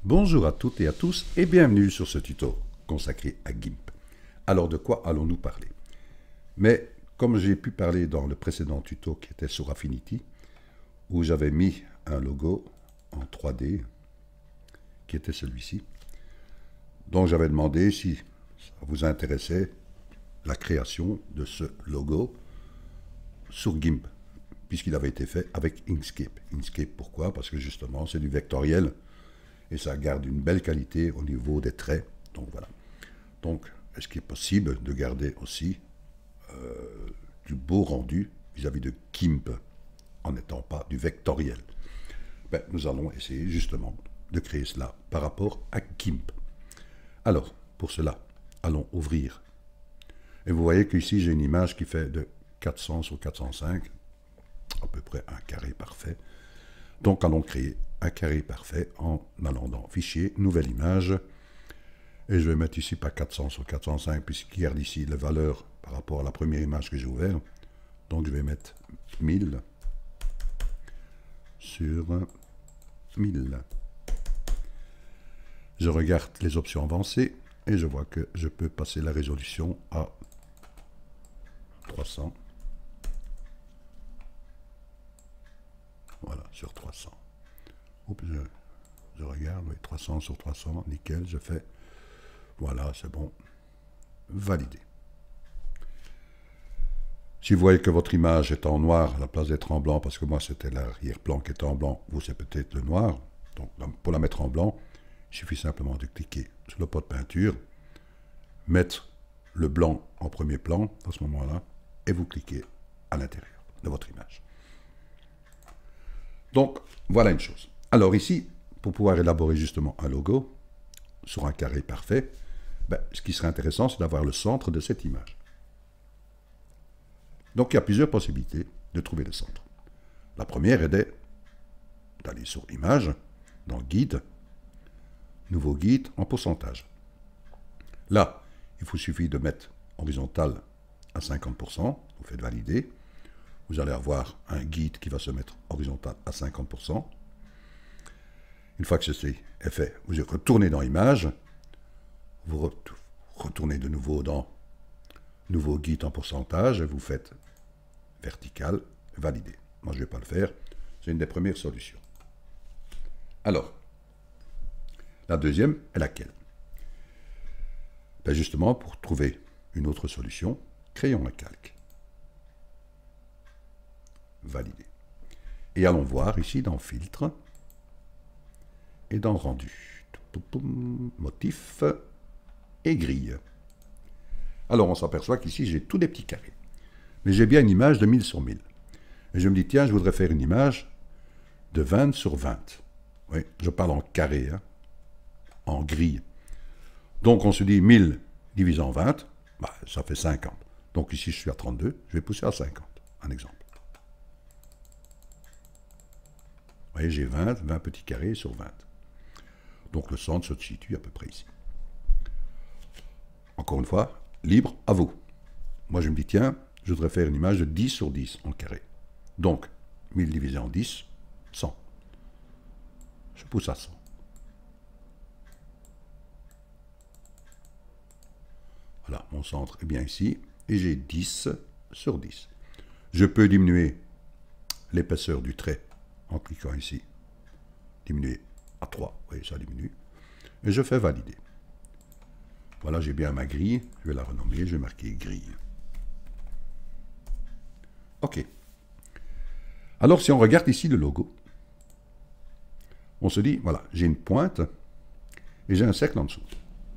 Bonjour à toutes et à tous et bienvenue sur ce tuto consacré à GIMP. Alors de quoi allons-nous parler? Mais comme j'ai pu parler dans le précédent tuto qui était sur Affinity, où j'avais mis un logo en 3D, qui était celui-ci, donc j'avais demandé si ça vous intéressait la création de ce logo sur GIMP, puisqu'il avait été fait avec Inkscape. Inkscape pourquoi? Parce que justement c'est du vectoriel, et ça garde une belle qualité au niveau des traits. Donc voilà. Donc, est-ce qu'il est possible de garder aussi du beau rendu vis-à-vis de GIMP, en n'étant pas du vectoriel? Ben, nous allons essayer justement de créer cela par rapport à GIMP. Alors, pour cela, allons ouvrir. Et vous voyez qu'ici, j'ai une image qui fait de 400 sur 405, à peu près un carré parfait. Donc, allons créer un carré parfait en allant dans Fichier, Nouvelle image. Et je vais mettre ici pas 400 sur 405, puisqu'il garde ici les valeurs par rapport à la première image que j'ai ouverte. Donc, je vais mettre 1000 sur 1000. Je regarde les options avancées et je vois que je peux passer la résolution à 300. Voilà, sur 300. Oups, je regarde, oui, 300 sur 300, nickel, je fais, voilà, c'est bon, valider. Si vous voyez que votre image est en noir à la place d'être en blanc, parce que moi c'était l'arrière-plan qui était en blanc, vous c'est peut-être le noir, donc pour la mettre en blanc, il suffit simplement de cliquer sur le pot de peinture, mettre le blanc en premier plan à ce moment-là, et vous cliquez à l'intérieur de votre image. Donc, voilà une chose. Alors ici, pour pouvoir élaborer justement un logo sur un carré parfait, ben, ce qui serait intéressant, c'est d'avoir le centre de cette image. Donc il y a plusieurs possibilités de trouver le centre. La première est d'aller sur Image, dans Guide, Nouveau guide en pourcentage. Là, il vous suffit de mettre horizontal à 50%, vous faites valider. Vous allez avoir un guide qui va se mettre horizontal à 50%. Une fois que ceci est fait, vous retournez dans Image, vous retournez de nouveau dans Nouveau guide en pourcentage et vous faites vertical, valider. Moi, je ne vais pas le faire, c'est une des premières solutions. Alors, la deuxième est laquelle? Ben justement, pour trouver une autre solution, créons un calque. Valider. Et allons voir ici dans Filtre et dans Rendu. Motif et grille. Alors on s'aperçoit qu'ici j'ai tous des petits carrés. Mais j'ai bien une image de 1000 sur 1000. Et je me dis, tiens, je voudrais faire une image de 20 sur 20. Oui, je parle en carré, hein, en grille. Donc on se dit 1000 divisé en 20, bah, ça fait 50. Donc ici je suis à 32, je vais pousser à 50, un exemple. Vous voyez, j'ai 20 petits carrés sur 20. Donc le centre se situe à peu près ici. Encore une fois, libre à vous. Moi je me dis, tiens, je voudrais faire une image de 10 sur 10 en carré. Donc, 1000 divisé en 10, 100. Je pousse à 100. Voilà, mon centre est bien ici. Et j'ai 10 sur 10. Je peux diminuer l'épaisseur du trait en cliquant ici. Diminuer à 3. Vous voyez, ça diminue. Et je fais valider. Voilà, j'ai bien ma grille. Je vais la renommer. Je vais marquer grille. OK. Alors, si on regarde ici le logo, on se dit, voilà, j'ai une pointe et j'ai un cercle en dessous.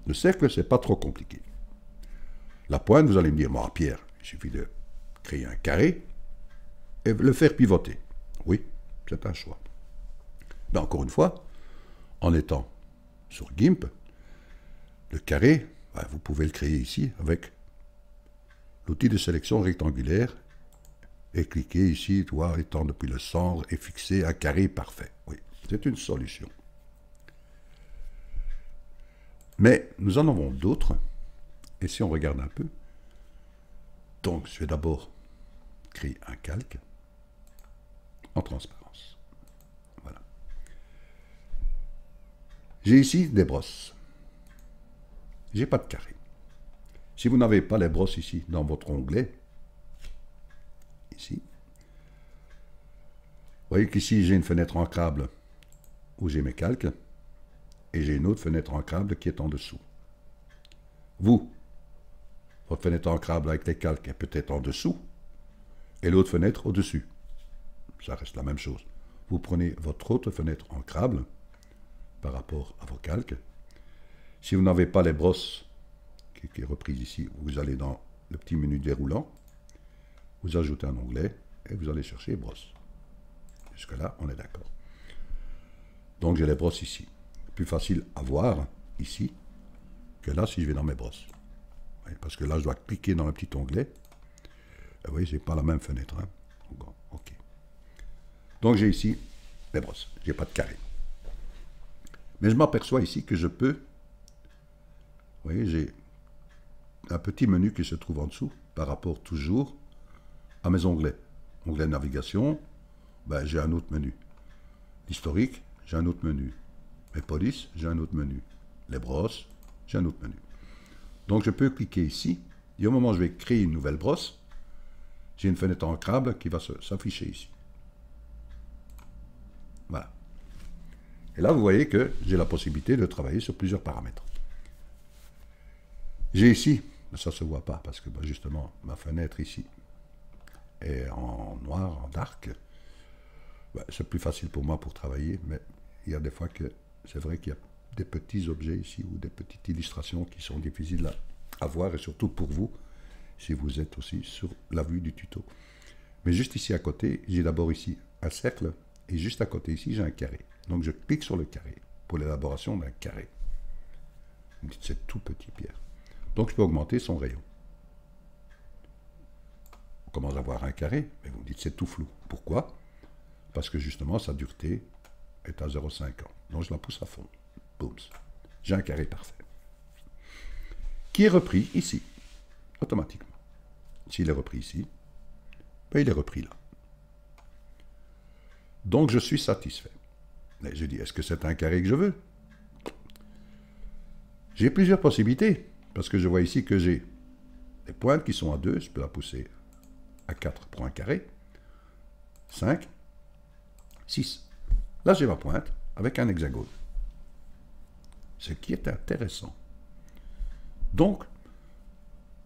Le cercle, c'est pas trop compliqué. La pointe, vous allez me dire, moi, Pierre, il suffit de créer un carré et le faire pivoter. Oui, c'est un choix. Mais encore une fois, en étant sur GIMP, le carré, ben, vous pouvez le créer ici avec l'outil de sélection rectangulaire et cliquer ici, doigt étant depuis le centre et fixer un carré parfait. Oui, c'est une solution. Mais nous en avons d'autres. Et si on regarde un peu, donc je vais d'abord créer un calque en transparence. Voilà. J'ai ici des brosses. J'ai pas de carré. Si vous n'avez pas les brosses ici dans votre onglet, ici, vous voyez qu'ici j'ai une fenêtre ancrable où j'ai mes calques et j'ai une autre fenêtre ancrable qui est en dessous. Vous, votre fenêtre ancrable avec les calques est peut-être en dessous et l'autre fenêtre au-dessus. Ça reste la même chose. Vous prenez votre autre fenêtre ancrable par rapport à vos calques. Si vous n'avez pas les brosses qui est reprise ici, vous allez dans le petit menu déroulant, vous ajoutez un onglet et vous allez chercher brosses. Jusque-là, on est d'accord. Donc j'ai les brosses ici. Plus facile à voir ici que là si je vais dans mes brosses. Parce que là, je dois cliquer dans le petit onglet. Et vous voyez, je n'ai pas la même fenêtre. Hein. OK. Donc j'ai ici les brosses. Je n'ai pas de carré. Mais je m'aperçois ici que je peux... Vous voyez, j'ai un petit menu qui se trouve en dessous par rapport toujours à mes onglets. Onglet de navigation, ben, j'ai un autre menu. L'historique, j'ai un autre menu. Mes polices, j'ai un autre menu. Les brosses, j'ai un autre menu. Donc je peux cliquer ici, et au moment où je vais créer une nouvelle brosse, j'ai une fenêtre ancrable qui va s'afficher ici. Voilà. Et là, vous voyez que j'ai la possibilité de travailler sur plusieurs paramètres. J'ai ici, ça ne se voit pas parce que ben, justement, ma fenêtre ici est en noir, en dark. Ben, c'est plus facile pour moi pour travailler, mais il y a des fois que c'est vrai qu'il y a des petits objets ici ou des petites illustrations qui sont difficiles à voir et surtout pour vous, si vous êtes aussi sur la vue du tuto. Mais juste ici à côté, j'ai d'abord ici un cercle et juste à côté ici, j'ai un carré. Donc je clique sur le carré pour l'élaboration d'un carré. Vous me dites, c'est tout petit, Pierre. Donc je peux augmenter son rayon. On commence à voir un carré, mais vous me dites, c'est tout flou. Pourquoi? Parce que justement, sa dureté est à 0,5 ans. Donc je la pousse à fond. Boum. J'ai un carré parfait. Qui est repris ici, automatiquement. S'il est repris ici, ben il est repris là. Donc je suis satisfait. Mais je dis, est-ce que c'est un carré que je veux? J'ai plusieurs possibilités, parce que je vois ici que j'ai des pointes qui sont à 2, je peux la pousser à 4 pour un carré, 5, 6. Là j'ai ma pointe avec un hexagone. Ce qui est intéressant. Donc,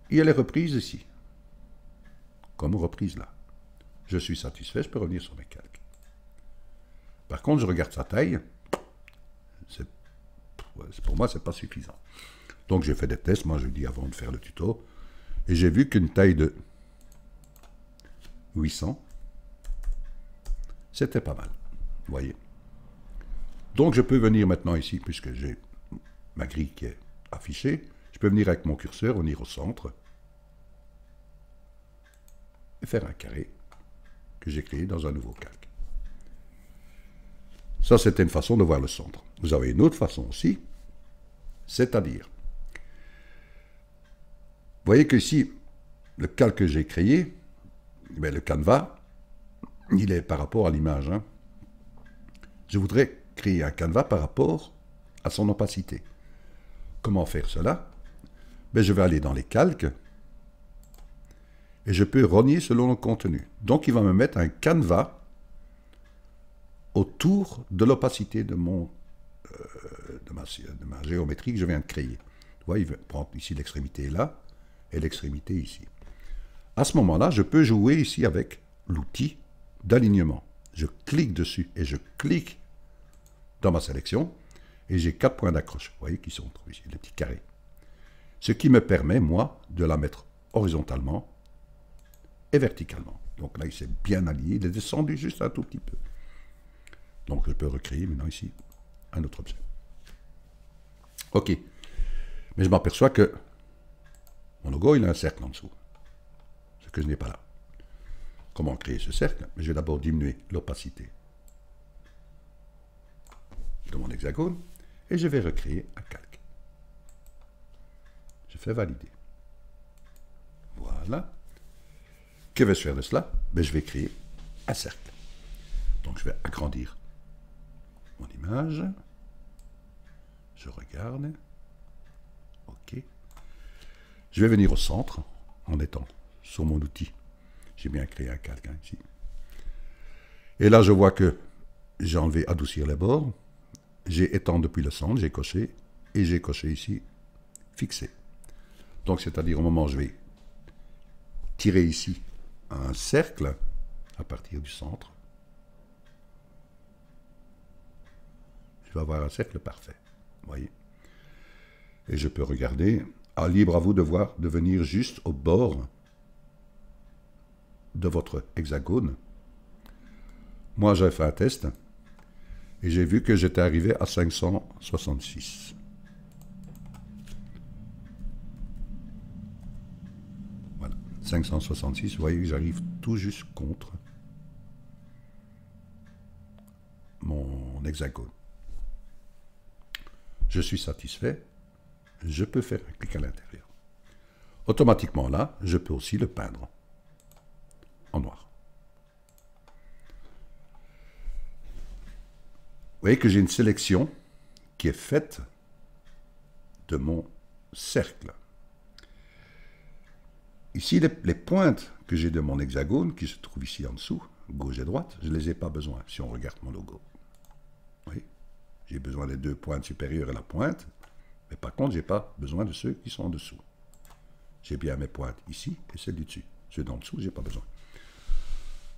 il y a les reprises ici, comme reprise là. Je suis satisfait, je peux revenir sur mes calques. Par contre, je regarde sa taille, pour moi, ce n'est pas suffisant. Donc, j'ai fait des tests, moi je dis avant de faire le tuto, et j'ai vu qu'une taille de 800, c'était pas mal, vous voyez. Donc, je peux venir maintenant ici, puisque j'ai ma grille qui est affichée, je peux venir avec mon curseur, venir au centre, et faire un carré que j'ai créé dans un nouveau calque. Ça, c'était une façon de voir le centre. Vous avez une autre façon aussi, c'est-à-dire, vous voyez que ici, le calque que j'ai créé, bien, le canevas, il est par rapport à l'image. Hein. Je voudrais créer un canevas par rapport à son opacité. Comment faire cela? Ben, je vais aller dans les calques et je peux rogner selon le contenu. Donc, il va me mettre un canevas autour de l'opacité de ma géométrie que je viens de créer. Vous voyez, il va prendre ici l'extrémité là et l'extrémité ici. À ce moment-là, je peux jouer ici avec l'outil d'alignement. Je clique dessus et je clique dans ma sélection et j'ai 4 points d'accroche, vous voyez, qui sont ici, les petits carrés. Ce qui me permet, moi, de la mettre horizontalement et verticalement. Donc là, il s'est bien aligné, il est descendu juste un tout petit peu. Donc je peux recréer maintenant ici un autre objet. OK. Mais je m'aperçois que mon logo, il a un cercle en dessous. Ce que je n'ai pas là. Comment créer ce cercle? Je vais d'abord diminuer l'opacité de mon hexagone et je vais recréer un calque. Je fais valider. Voilà. Que vais-je faire de cela? Ben, je vais créer un cercle. Donc je vais agrandir mon image. Je regarde. OK. Je vais venir au centre en étant sur mon outil. J'ai bien créé un calque ici. Et là, je vois que j'ai enlevé adoucir les bords. J'ai étendre depuis le centre, j'ai coché. Et j'ai coché ici, fixer. Donc, c'est-à-dire au moment où je vais tirer ici un cercle à partir du centre, je vais avoir un cercle parfait. Vous voyez? Et je peux regarder, libre à vous de voir, de venir juste au bord de votre hexagone. Moi, j'ai fait un test et j'ai vu que j'étais arrivé à 566. Voilà, 566, vous voyez que j'arrive tout juste contre mon hexagone. Je suis satisfait, je peux faire un clic à l'intérieur. Automatiquement là, je peux aussi le peindre en noir. Vous voyez que j'ai une sélection qui est faite de mon cercle. Ici, les pointes que j'ai de mon hexagone, qui se trouvent ici en dessous, gauche et droite, je ne les ai pas besoin si on regarde mon logo. Oui, j'ai besoin des deux pointes supérieures et la pointe, mais par contre, je n'ai pas besoin de ceux qui sont en dessous. J'ai bien mes pointes ici et celles du dessus. Ceux d'en dessous, je n'ai pas besoin.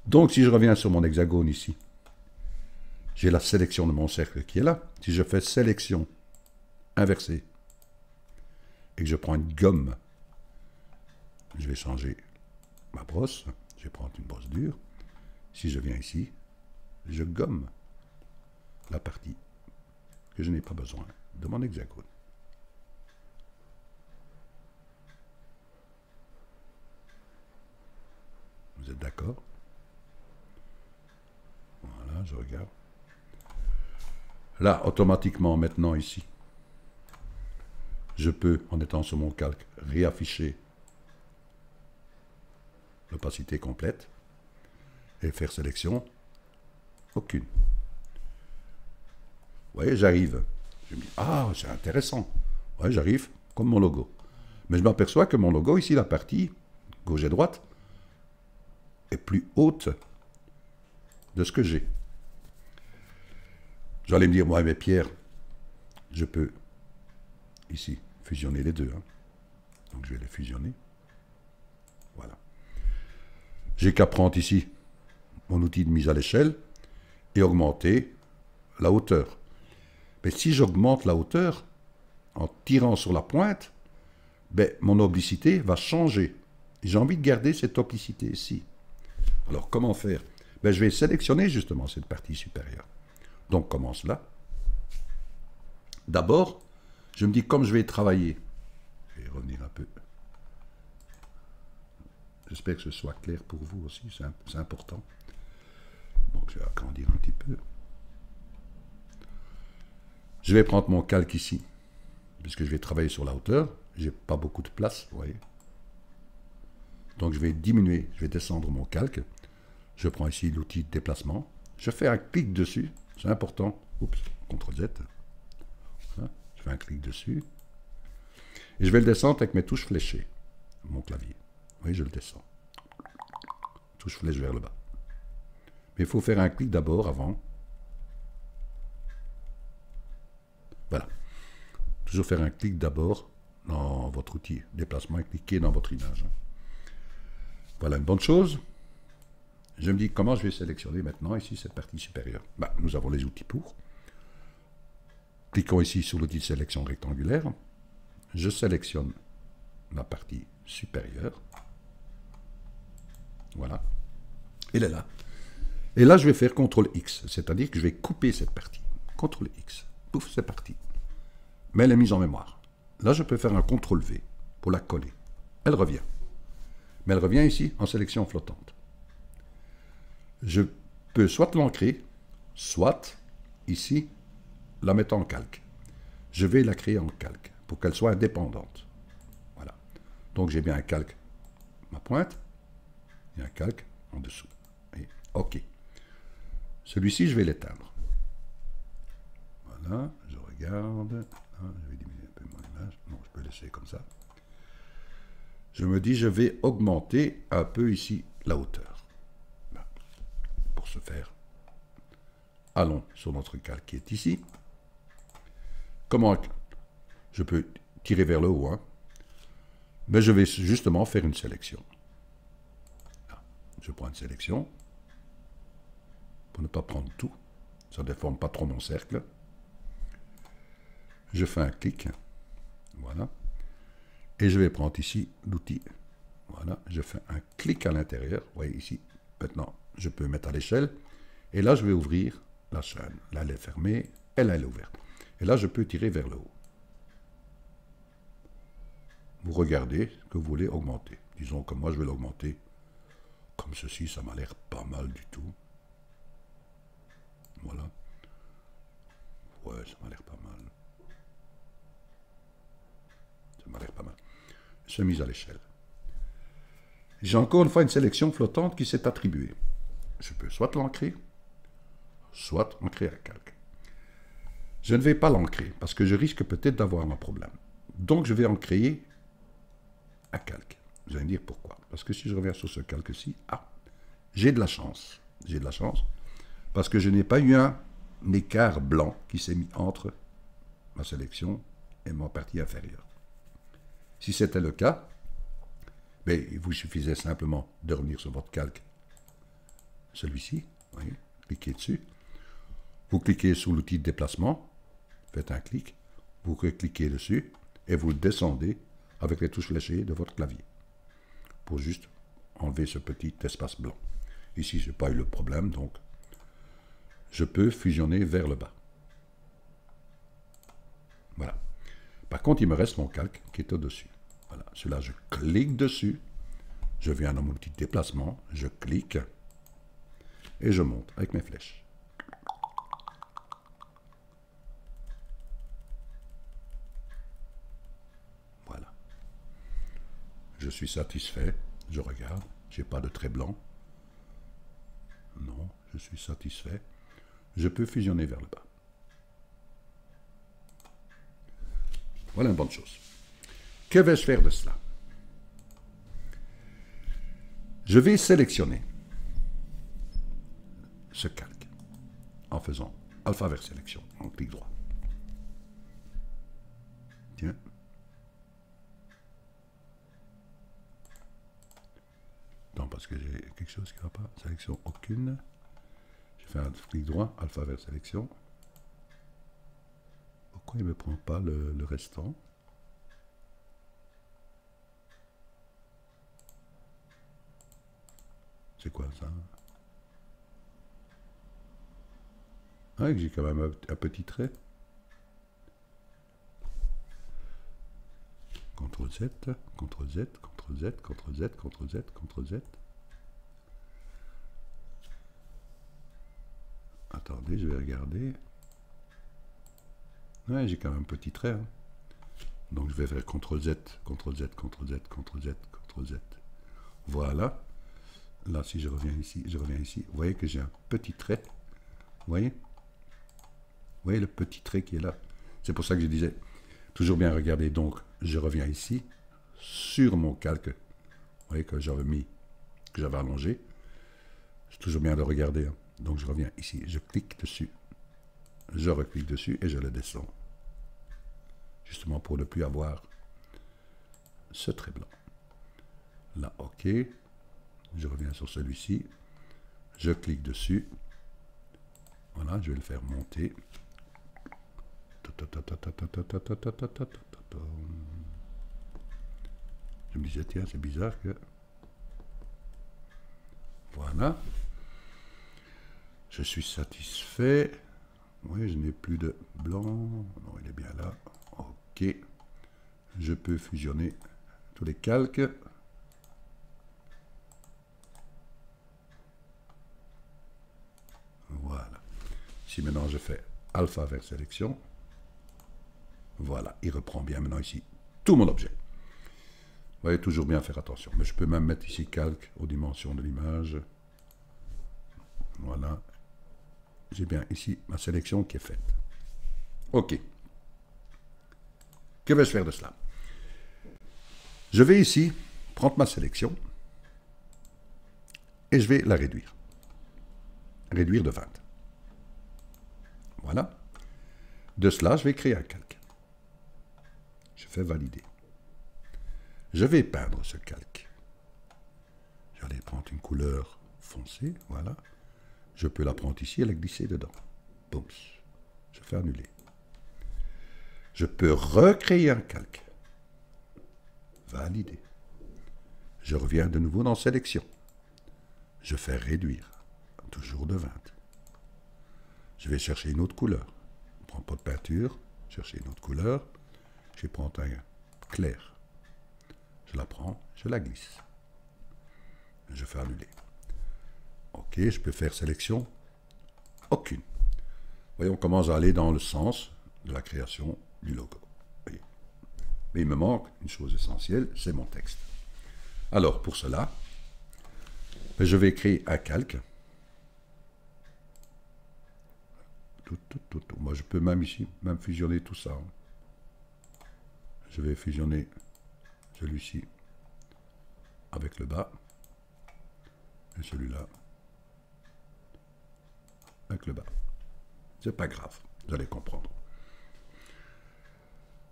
Donc, si je reviens sur mon hexagone ici, j'ai la sélection de mon cercle qui est là. Si je fais sélection inversée et que je prends une gomme, je vais changer ma brosse. Je vais prendre une brosse dure. Si je viens ici, je gomme la partie que je n'ai pas besoin de mon hexagone. Vous êtes d'accord? Voilà, je regarde. Là, automatiquement, maintenant, ici, je peux, en étant sur mon calque, réafficher l'opacité complète et faire sélection. Aucune. Vous voyez, j'arrive. Je me dis, ah, c'est intéressant. Ouais, j'arrive comme mon logo. Mais je m'aperçois que mon logo, ici, la partie gauche et droite, est plus haute de ce que j'ai. Vous allez me dire, moi, mais Pierre, je peux, ici, fusionner les deux. Hein. Donc, je vais les fusionner. Voilà. J'ai qu'à prendre ici mon outil de mise à l'échelle et augmenter la hauteur. Mais si j'augmente la hauteur, en tirant sur la pointe, ben, mon oblicité va changer. J'ai envie de garder cette oblicité ici. Alors, comment faire? Ben, je vais sélectionner justement cette partie supérieure. Donc, comment cela? D'abord, je me dis, comme je vais travailler, je vais revenir un peu. J'espère que ce soit clair pour vous aussi, c'est important. Donc, je vais agrandir un petit peu. Je vais prendre mon calque ici, puisque je vais travailler sur la hauteur. Je n'ai pas beaucoup de place, vous voyez. Donc, je vais diminuer, je vais descendre mon calque. Je prends ici l'outil de déplacement. Je fais un clic dessus. C'est important. Oups, CTRL-Z. Voilà, je fais un clic dessus. Et je vais le descendre avec mes touches fléchées. Mon clavier. Vous voyez, je le descends. Touche flèche vers le bas. Mais il faut faire un clic d'abord avant. Voilà. Toujours faire un clic d'abord dans votre outil déplacement et cliquer dans votre image. Voilà une bonne chose. Je me dis comment je vais sélectionner maintenant ici cette partie supérieure. Ben, nous avons les outils pour. Cliquons ici sur l'outil de sélection rectangulaire. Je sélectionne la partie supérieure. Voilà. Elle est là. Et là, je vais faire CTRL-X, c'est-à-dire que je vais couper cette partie. CTRL-X. Pouf, c'est parti. Mais elle est mise en mémoire. Là, je peux faire un CTRL-V pour la coller. Elle revient. Mais elle revient ici en sélection flottante. Je peux soit l'ancrer, soit, ici, la mettre en calque. Je vais la créer en calque pour qu'elle soit indépendante. Voilà. Donc, j'ai bien un calque, ma pointe, et un calque en dessous. Et OK. Celui-ci, je vais l'éteindre. Voilà, je regarde. Je vais diminuer un peu mon image. Non, je peux laisser comme ça. Je me dis, je vais augmenter un peu ici la hauteur. Pour ce faire, allons sur notre calque qui est ici. Comment je peux tirer vers le haut, hein? Mais je vais justement faire une sélection. Là, je prends une sélection pour ne pas prendre tout. Ça ne déforme pas trop mon cercle. Je fais un clic. Voilà. Et je vais prendre ici l'outil. Voilà. Je fais un clic à l'intérieur. Vous voyez ici. Maintenant, je peux mettre à l'échelle. Et là, je vais ouvrir la chaîne. Là, elle est fermée. Elle est ouverte. Et là, je peux tirer vers le haut. Vous regardez ce que vous voulez augmenter. Disons que moi, je vais l'augmenter comme ceci. Ça m'a l'air pas mal du tout. Voilà. Ouais, ça m'a l'air pas mal. Ça m'a l'air pas mal. Je mise à l'échelle. J'ai encore une fois une sélection flottante qui s'est attribuée. Je peux soit l'ancrer, soit ancrer à calque. Je ne vais pas l'ancrer parce que je risque peut-être d'avoir un problème. Donc je vais en créer à calque. Vous allez me dire pourquoi. Parce que si je reviens sur ce calque-ci, j'ai de la chance. J'ai de la chance parce que je n'ai pas eu un écart blanc qui s'est mis entre ma sélection et ma partie inférieure. Si c'était le cas, mais il vous suffisait simplement de revenir sur votre calque, celui-ci, voyez, cliquez dessus, vous cliquez sur l'outil de déplacement, faites un clic, vous cliquez dessus et vous descendez avec les touches fléchées de votre clavier pour juste enlever ce petit espace blanc. Ici, je n'ai pas eu le problème, donc je peux fusionner vers le bas. Voilà. Par contre, il me reste mon calque qui est au-dessus. Voilà. Celui-là, je clique dessus. Je viens dans mon outil de déplacement. Je clique. Et je monte avec mes flèches. Voilà. Je suis satisfait. Je regarde. Je n'ai pas de trait blanc. Non, je suis satisfait. Je peux fusionner vers le bas. Voilà une bonne chose. Que vais-je faire de cela? Je vais sélectionner ce calque en faisant alpha vers sélection, en clic droit. Tiens. Non, parce que j'ai quelque chose qui ne va pas. Sélection aucune. Je fais un clic droit, alpha vers sélection. Pourquoi il ne me prend pas le restant? C'est quoi ça? Ah, j'ai quand même un petit trait. CTRL Z, CTRL Z, CTRL Z, CTRL Z, CTRL Z, CTRL Z. Attendez, je vais regarder. Ouais, j'ai quand même un petit trait. Hein. Donc je vais faire CTRL Z, CTRL Z, CTRL Z, CTRL Z, CTRL Z. Voilà. Là, si je reviens ici, vous voyez que j'ai un petit trait. Vous voyez? Vous voyez le petit trait qui est là? C'est pour ça que je disais, toujours bien regarder. Donc, je reviens ici, sur mon calque. Vous voyez que j'avais mis, que j'avais allongé. C'est toujours bien de regarder. Hein. Donc, je reviens ici, je clique dessus. Je reclique dessus et je le descends. Justement pour ne plus avoir ce trait blanc. Là, OK. Je reviens sur celui-ci. Je clique dessus. Voilà, je vais le faire monter. Je me disais, tiens, c'est bizarre que... Voilà. Je suis satisfait. Oui, je n'ai plus de blanc. Non, il est bien là. OK. Je peux fusionner tous les calques. Voilà. Si maintenant je fais alpha vers sélection, voilà, il reprend bien maintenant ici tout mon objet. Vous voyez, toujours bien faire attention. Mais je peux même mettre ici calque aux dimensions de l'image. Voilà. J'ai bien ici ma sélection qui est faite. OK. Que vais-je faire de cela? Je vais ici prendre ma sélection et je vais la réduire. Réduire de 20. Voilà. De cela, je vais créer un calque. Je fais valider. Je vais peindre ce calque. J'allais prendre une couleur foncée, voilà. Je peux la prendre ici et la glisser dedans. Boum. Je fais annuler. Je peux recréer un calque. Valider. Je reviens de nouveau dans sélection. Je fais réduire. Toujours de 20. Je vais chercher une autre couleur. Je ne prends pas de peinture. Chercher une autre couleur. Je vais prendre un clair. Je la prends, je la glisse. Je fais annuler. Ok, je peux faire sélection. Aucune. Voyons, on commence à aller dans le sens de la création du logo. Voyez. Mais il me manque une chose essentielle, c'est mon texte. Alors, pour cela, je vais créer un calque. Moi, je peux même ici, même fusionner tout ça. Je vais fusionner celui-ci avec le bas et celui-là avec le bas. C'est pas grave, vous allez comprendre.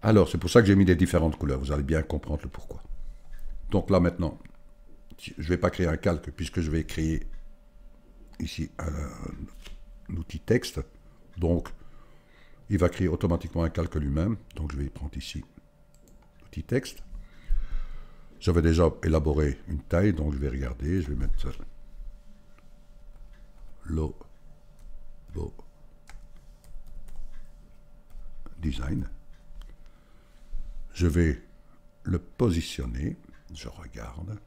Alors, c'est pour ça que j'ai mis des différentes couleurs. Vous allez bien comprendre le pourquoi. Donc là, maintenant, je ne vais pas créer un calque puisque je vais créer ici un outil texte. Donc, il va créer automatiquement un calque lui-même. Donc, je vais prendre ici l'outil texte. J'avais déjà élaboré une taille, donc je vais regarder. Je vais mettre logo design. Je vais le positionner. Je regarde.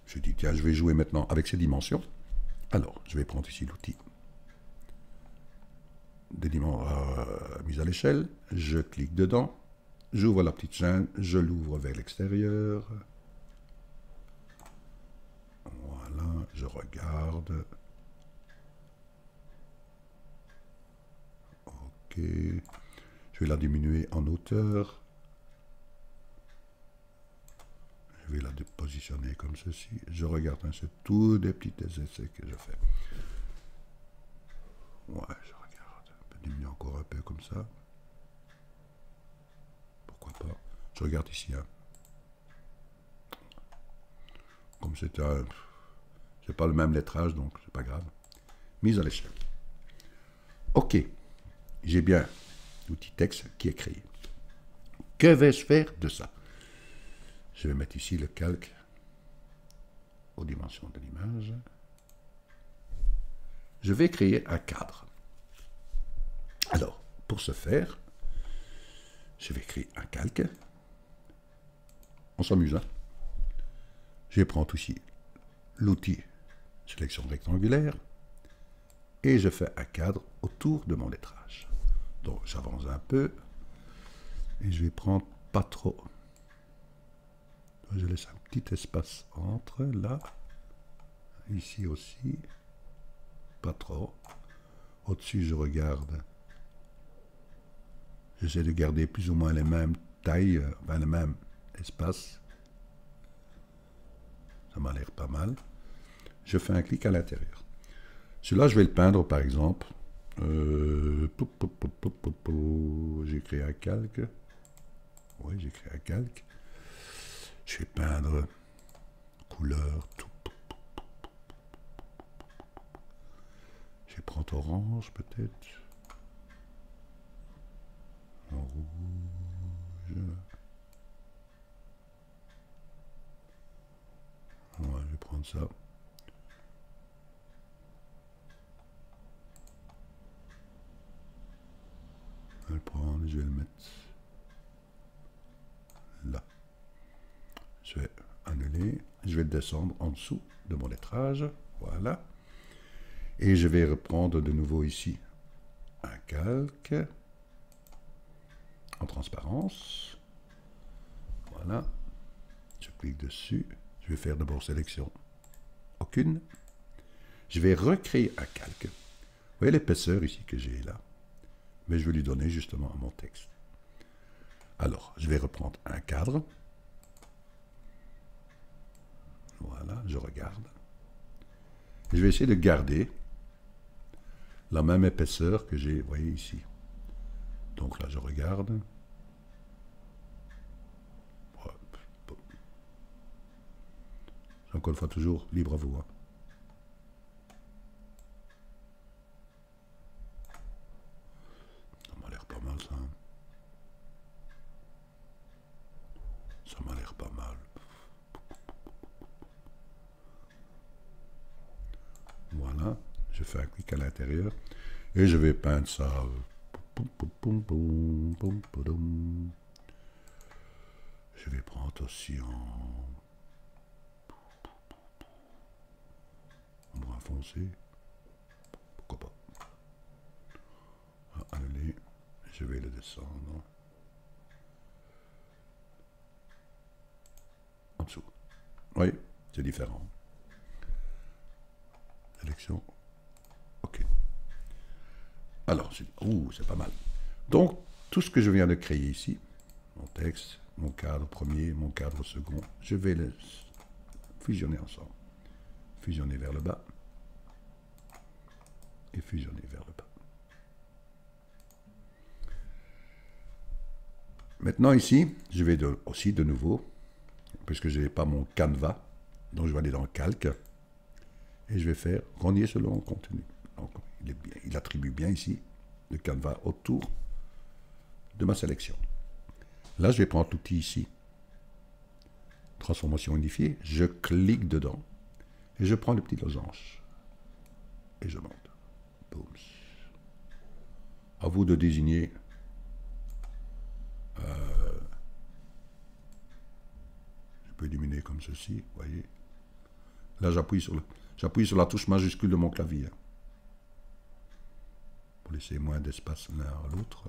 Je dis, tiens, je vais jouer maintenant avec ces dimensions. Alors, je vais prendre ici l'outil des mise à l'échelle. Je clique dedans. J'ouvre la petite chaîne. Je l'ouvre vers l'extérieur. Voilà, je regarde. Ok. Je vais la diminuer en hauteur. Je vais la positionner comme ceci. Je regarde, c'est tous des petits essais que je fais. Ouais, je regarde. Je peux diminuer encore un peu comme ça. Pourquoi pas. Je regarde ici. Hein. Comme c'est pas le même lettrage, donc c'est pas grave. Mise à l'échelle. Ok. J'ai bien l'outil texte qui est créé. Que vais-je faire de ça? Je vais mettre ici le calque aux dimensions de l'image. Je vais créer un cadre. Alors, pour ce faire, je vais créer un calque. On s'amuse, hein? Je vais prendre ici l'outil sélection rectangulaire et je fais un cadre autour de mon lettrage. Donc, j'avance un peu et je vais prendre pas trop. Je laisse un petit espace entre, là, ici aussi, pas trop. Au-dessus, je regarde. J'essaie de garder plus ou moins les mêmes tailles, enfin le même espace. Ça m'a l'air pas mal. Je fais un clic à l'intérieur. Celui-là, je vais le peindre, par exemple. J'ai créé un calque. Oui, j'ai créé un calque. Je vais peindre couleur, tout. Je vais prendre orange peut-être. En rouge. Ouais, je vais prendre ça. Je vais le prendre, je vais le mettre là. Je vais annuler, je vais descendre en dessous de mon lettrage, voilà. Et je vais reprendre de nouveau ici un calque en transparence. Voilà. Je clique dessus. Je vais faire d'abord sélection. Aucune. Je vais recréer un calque. Vous voyez l'épaisseur ici que j'ai là. Mais je vais lui donner justement à mon texte. Alors, je vais reprendre un cadre. Voilà, je regarde. Et je vais essayer de garder la même épaisseur que j'ai, vous voyez ici. Donc là, je regarde. Encore une fois, toujours libre à vous. Hein. Ça m'a l'air pas mal, ça. Ça m'a l'air pas mal. Voilà, je fais un clic à l'intérieur et je vais peindre ça. Je vais prendre aussi en brun foncé. Pourquoi pas. Allez, je vais le descendre. En dessous. Oui, c'est différent. Sélection. OK. Alors, c'est pas mal. Donc, tout ce que je viens de créer ici, mon texte, mon cadre premier, mon cadre second, je vais les fusionner ensemble. Fusionner vers le bas et fusionner vers le bas. Maintenant ici, je vais aussi de nouveau, puisque je n'ai pas mon canevas, donc je vais aller dans le calque et je vais faire renier selon le contenu. Donc il attribue bien ici le canevas autour de ma sélection. Là, je vais prendre l'outil ici, transformation unifiée, je clique dedans et je prends le petit losange et je monte. Boom. À vous de désigner je peux éliminer comme ceci, vous voyez. Là, j'appuie sur la touche majuscule de mon clavier pour laisser moins d'espace l'un à l'autre.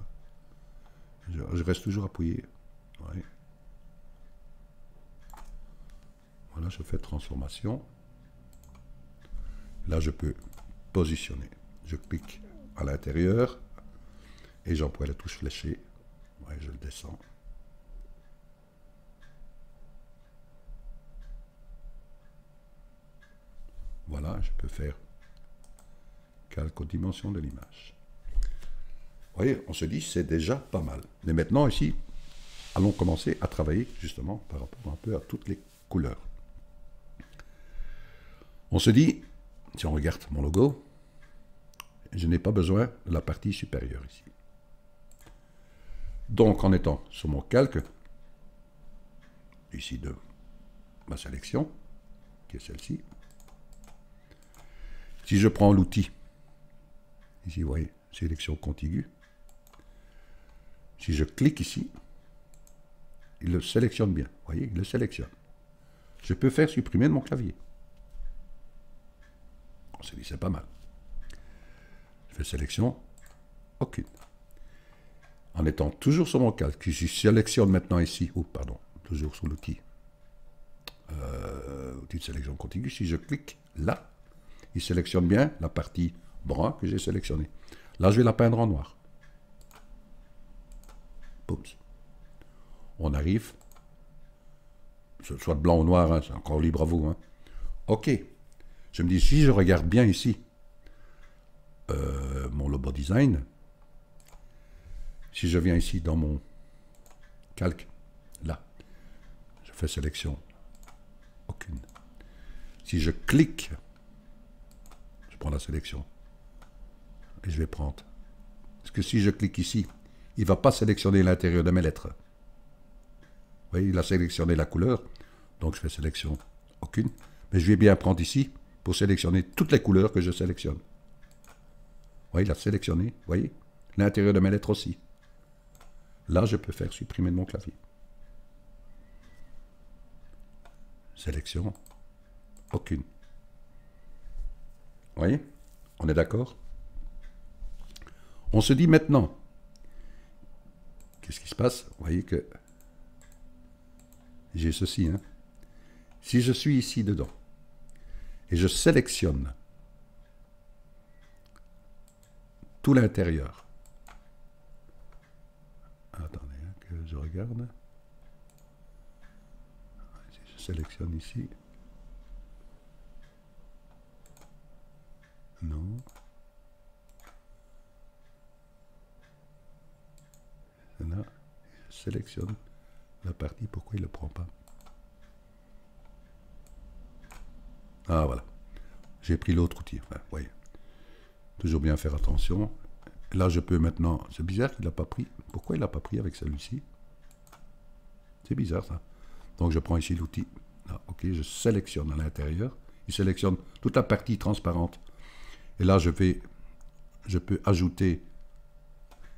Je reste toujours appuyé. Ouais. Voilà, je fais transformation. Là, je peux positionner. Je clique à l'intérieur et j'emploie la touche fléchée. Ouais, je le descends. Voilà, je peux faire calque aux dimensions de l'image. Vous voyez, on se dit c'est déjà pas mal. Mais maintenant ici, allons commencer à travailler justement par rapport un peu à toutes les couleurs. On se dit, si on regarde mon logo, je n'ai pas besoin de la partie supérieure ici. Donc en étant sur mon calque, ici de ma sélection, qui est celle-ci, si je prends l'outil, ici vous voyez, sélection contiguë, si je clique ici, il le sélectionne bien, vous voyez, il le sélectionne. Je peux faire supprimer de mon clavier. On s'est dit, c'est pas mal. Je fais sélection, aucune. En étant toujours sur mon calque, je sélectionne maintenant ici, toujours sur l'outil, outil de sélection contiguë, si je clique là, il sélectionne bien la partie brun que j'ai sélectionnée. Là, je vais la peindre en noir. Boum. On arrive, soit de blanc ou noir, hein, c'est encore libre à vous. Hein. OK. Je me dis, si je regarde bien ici, mon logo design, si je viens ici dans mon calque, là, je fais sélection, aucune. Si je clique, je prends la sélection et je vais prendre. Parce que si je clique ici, il ne va pas sélectionner l'intérieur de mes lettres. Vous voyez, il a sélectionné la couleur, donc je fais sélection, aucune. Mais je vais bien prendre ici pour sélectionner toutes les couleurs que je sélectionne. Vous voyez, il a sélectionné, vous voyez, l'intérieur de mes lettres aussi. Là, je peux faire supprimer de mon clavier. Sélection, aucune. Vous voyez, on est d'accord? On se dit maintenant, qu'est-ce qui se passe? Vous voyez que j'ai ceci. Hein? Si je suis ici dedans et je sélectionne tout l'intérieur, attendez, hein, que je regarde. regarde. Si je sélectionne ici. Non. Là, je sélectionne la partie. Pourquoi il ne le prend pas? Ah, voilà. J'ai pris l'autre outil. Enfin, voyez. Toujours bien faire attention. Là, je peux maintenant... C'est bizarre qu'il n'a pas pris. Pourquoi il n'a pas pris avec celui-ci? C'est bizarre, ça. Donc, je prends ici l'outil. Ah, ok, je sélectionne à l'intérieur. Il sélectionne toute la partie transparente. Et là, je peux ajouter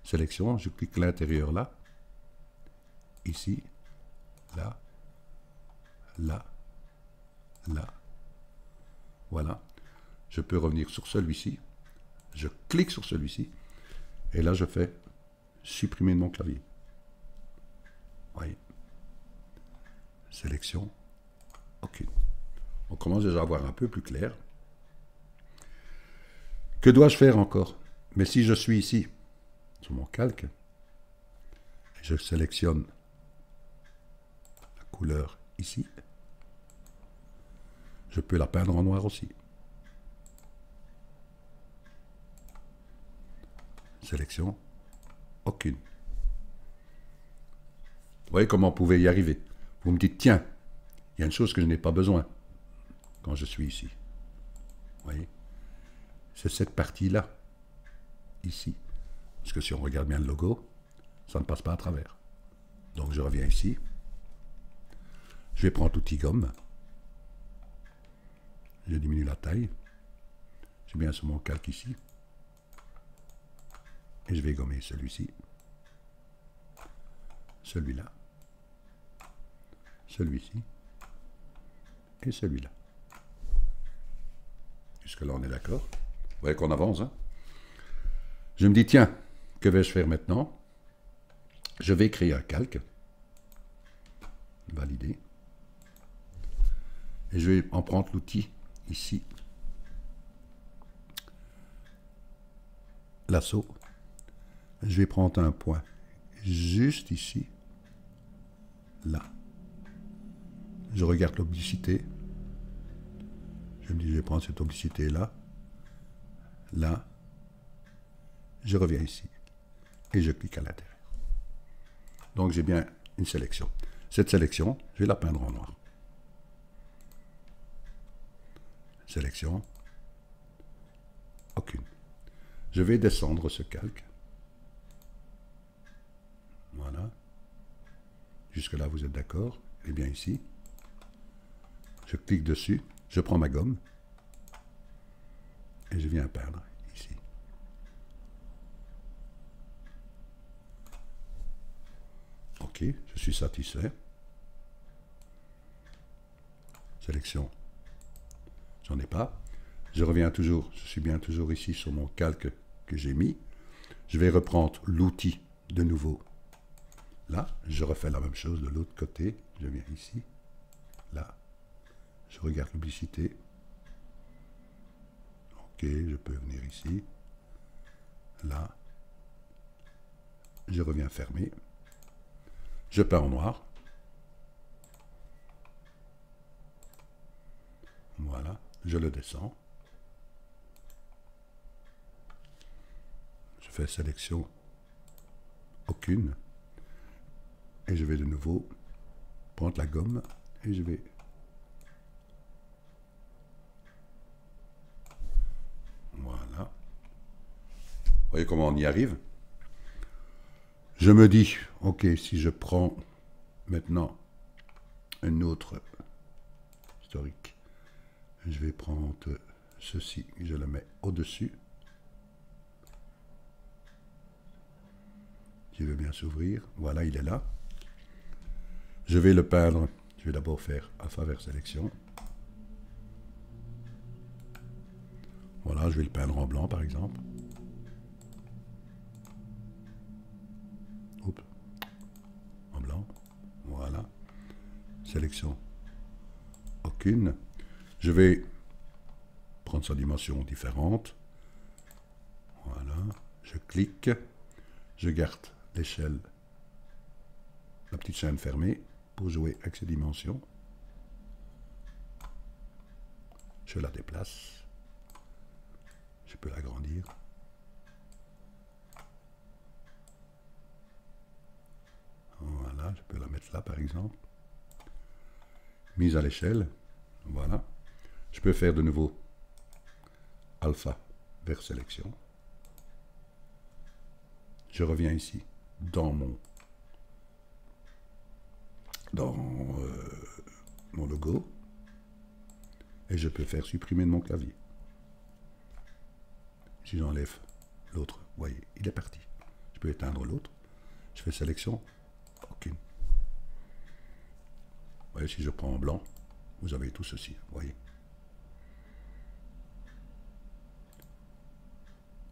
sélection. Je clique l'intérieur là. Ici. Là. Là. Là. Voilà. Je peux revenir sur celui-ci. Je clique sur celui-ci. Et là, je fais supprimer de mon clavier. Voyez. Sélection. OK. On commence déjà à voir un peu plus clair. Que dois-je faire encore? Mais si je suis ici, sur mon calque, et je sélectionne la couleur ici, je peux la peindre en noir aussi. Sélection, aucune. Vous voyez comment vous pouvez y arriver. Vous me dites, tiens, il y a une chose que je n'ai pas besoin quand je suis ici. Vous voyez? C'est cette partie-là, ici. Parce que si on regarde bien le logo, ça ne passe pas à travers. Donc je reviens ici. Je vais prendre l'outil gomme. Je diminue la taille. Je viens sur mon calque ici. Et je vais gommer celui-ci, celui-là, celui-ci et celui-là. Jusque-là, on est d'accord. Vous voyez qu'on avance, hein? Je me dis, tiens, que vais-je faire maintenant? Je vais créer un calque. Valider. Et je vais en prendre l'outil ici. Lasso. Je vais prendre un point juste ici, là. Je regarde l'oblicité. Je me dis, je vais prendre cette oblicité là, là. Je reviens ici et je clique à l'intérieur. Donc j'ai bien une sélection. Cette sélection, je vais la peindre en noir. Sélection, aucune. Je vais descendre ce calque. Voilà. Jusque-là, vous êtes d'accord? Et bien ici, je clique dessus, je prends ma gomme et je viens peindre ici. OK, je suis satisfait. Sélection. J'en ai pas. Je reviens toujours, je suis bien toujours ici sur mon calque que j'ai mis. Je vais reprendre l'outil de nouveau. Là, je refais la même chose de l'autre côté. Je viens ici, là. Je regarde l'oblicité. OK, je peux venir ici. Là. Je reviens fermer. Je peins en noir. Voilà, je le descends. Je fais sélection, aucune. Et je vais de nouveau prendre la gomme et je vais... Voilà. Vous voyez comment on y arrive? Je me dis, ok, si je prends maintenant un autre historique, je vais prendre ceci, je le mets au-dessus. Il veut bien s'ouvrir. Voilà, il est là. Je vais le peindre. Je vais d'abord faire alpha vers sélection. Voilà, je vais le peindre en blanc par exemple. Oups. En blanc. Voilà. Sélection. Aucune. Je vais prendre sa dimension différente. Voilà. Je clique. Je garde l'échelle la petite chaîne fermée pour jouer avec ces dimensions. Je la déplace. Je peux l'agrandir. Voilà, je peux la mettre là par exemple. Mise à l'échelle. Voilà. Je peux faire de nouveau alpha vers sélection. Je reviens ici dans mon logo et je peux faire supprimer de mon clavier. Si j'enlève l'autre, vous voyez, il est parti. Je peux éteindre l'autre. Je fais sélection. Aucune. Vous voyez, si je prends en blanc, vous avez tout ceci. Vous voyez.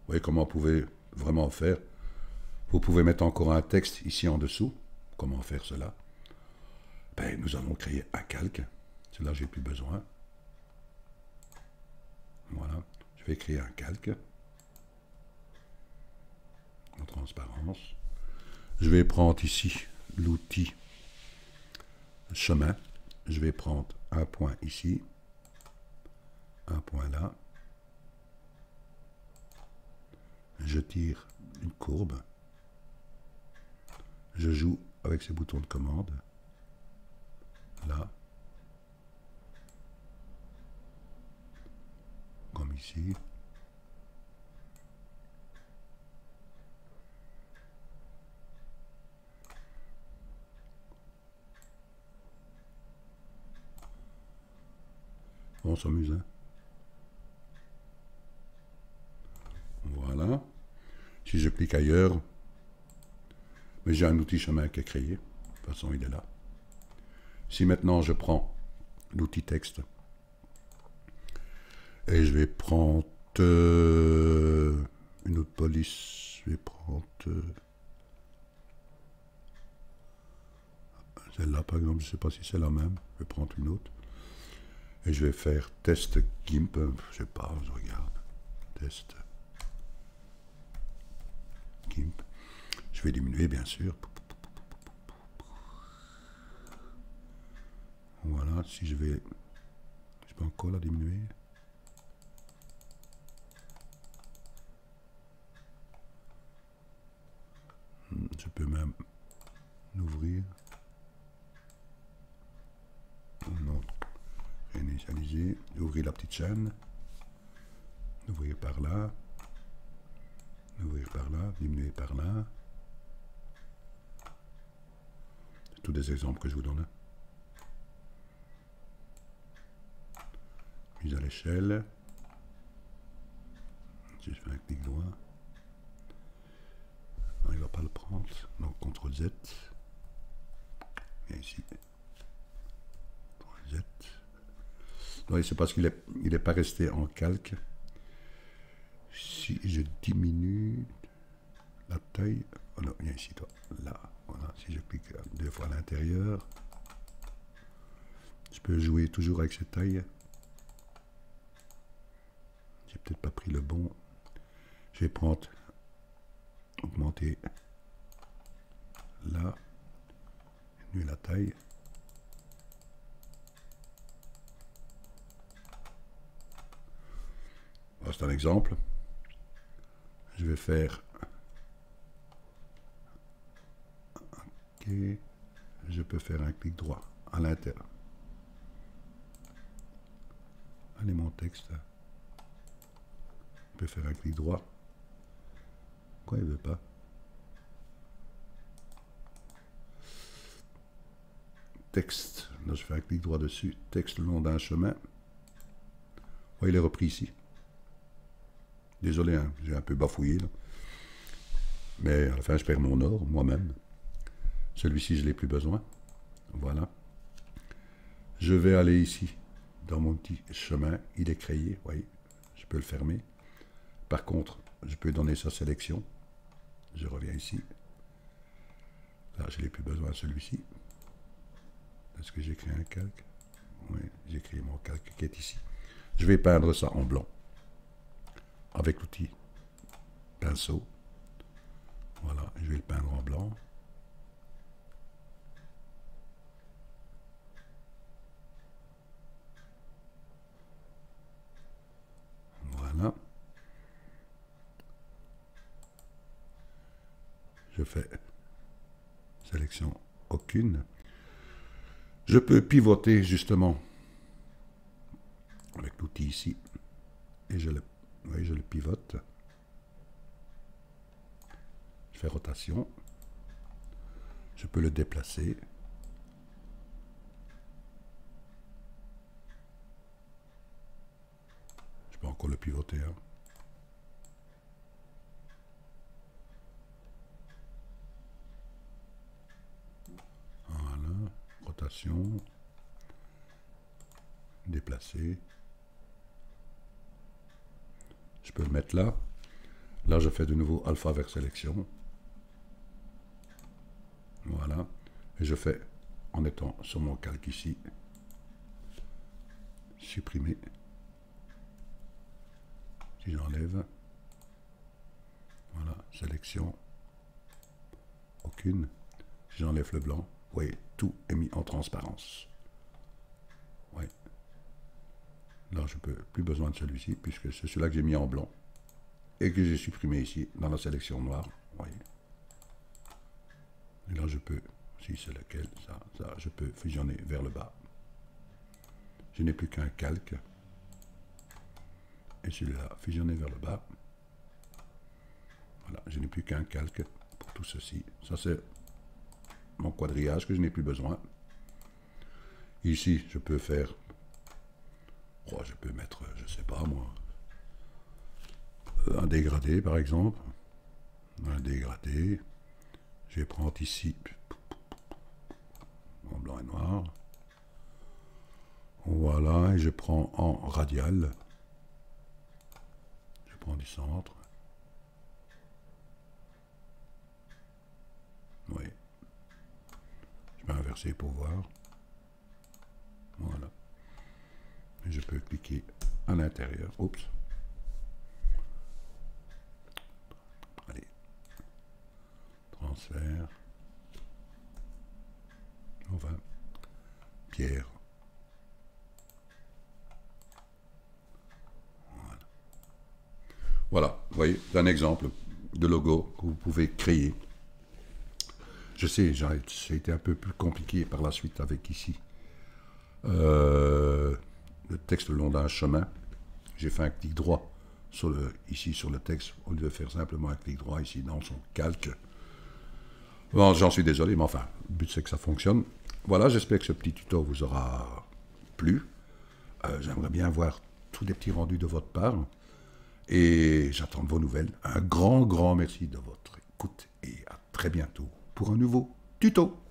Vous voyez comment vous pouvez vraiment faire. Vous pouvez mettre encore un texte ici en dessous. Comment faire cela? Ben, nous allons créer un calque. Celui-là, j'ai plus besoin. Voilà. Je vais créer un calque. En transparence. Je vais prendre ici l'outil chemin. Je vais prendre un point ici. Un point là. Je tire une courbe. Je joue avec ces boutons de commande. Là. Comme ici. On s'amuse, hein? Voilà. Si je clique ailleurs, mais j'ai un outil chemin qui est créé. De toute façon, il est là. Si maintenant je prends l'outil texte et je vais prendre une autre police, je vais prendre celle-là par exemple, je ne sais pas si c'est la même, je vais prendre une autre et je vais faire test GIMP, je sais pas, je regarde, test GIMP, je vais diminuer bien sûr. Voilà, si je vais... Je peux encore la diminuer. Je peux même l'ouvrir. Non. Réinitialiser. Ouvrir la petite chaîne. Ouvrir par là. Ouvrir par là. Diminuer par là. C'est tous des exemples que je vous donne. Mise à l'échelle. Si je fais un clic droit, non, il ne va pas le prendre. Donc CTRL Z. Et ici. CTRL Z. Non, c'est parce qu'il n'est pas resté en calque. Si je diminue la taille. Oh non, viens ici, toi. Là. Voilà. Si je clique deux fois à l'intérieur, je peux jouer toujours avec cette taille. J'ai peut-être pas pris le bon. Je vais prendre, augmenter là, diminuer la taille. Voilà, c'est un exemple. Je vais faire. Ok. Je peux faire un clic droit à l'intérieur. Allez, mon texte. Je peux faire un clic droit. Pourquoi il ne veut pas? Texte. Là, je fais un clic droit dessus. Texte le long d'un chemin. Oh, il est repris ici. Désolé, hein, j'ai un peu bafouillé. Là. Mais à la fin, je perds mon or, moi-même. Celui-ci, je n'ai plus besoin. Voilà. Je vais aller ici, dans mon petit chemin. Il est créé, vous voyez. Je peux le fermer. Par contre, je peux donner sa sélection. Je reviens ici. Là, je n'ai plus besoin de celui-ci. Est-ce que j'ai créé un calque? Oui, j'ai créé mon calque qui est ici. Je vais peindre ça en blanc. Avec l'outil pinceau. Voilà, je vais le peindre en blanc. Je fais sélection aucune. Je peux pivoter justement avec l'outil ici. Et je le pivote. Je fais rotation. Je peux le déplacer. Je peux encore le pivoter. Hein. Voilà. Rotation. Déplacer. Je peux le mettre là. Là, je fais de nouveau alpha vers sélection. Voilà. Et je fais, en étant sur mon calque ici, supprimer. Si j'enlève, voilà, sélection, aucune. Si j'enlève le blanc, vous voyez, tout est mis en transparence. Ouais. Là, je peux plus besoin de celui-ci, puisque c'est celui-là que j'ai mis en blanc et que j'ai supprimé ici dans la sélection noire. Voyez. Et là, je peux, si c'est lequel, ça, je peux fusionner vers le bas. Je n'ai plus qu'un calque. Et celui-là, fusionner vers le bas. Voilà, je n'ai plus qu'un calque pour tout ceci. Ça, c'est mon quadrillage que je n'ai plus besoin. Ici, je peux faire... Oh, je peux mettre, je sais pas moi, un dégradé par exemple. Un dégradé. Je vais prendre ici, en blanc et noir. Voilà, et je prends en radial. Je prends du centre. Oui. Je vais inverser pour voir. Voilà. Et je peux cliquer à l'intérieur. Oups. Allez. Transfert. Enfin. Pierre. Voilà. Voilà. Vous voyez, c'est un exemple de logo que vous pouvez créer. Je sais, ça a été un peu plus compliqué par la suite avec ici. Le texte le long d'un chemin. J'ai fait un clic droit ici sur le texte, au lieu de faire simplement un clic droit ici dans son calque. Bon, j'en suis désolé, mais enfin, le but c'est que ça fonctionne. Voilà, j'espère que ce petit tuto vous aura plu. J'aimerais bien voir tous les petits rendus de votre part. Et j'attends de vos nouvelles. Un grand merci de votre écoute et à très bientôt pour un nouveau tuto.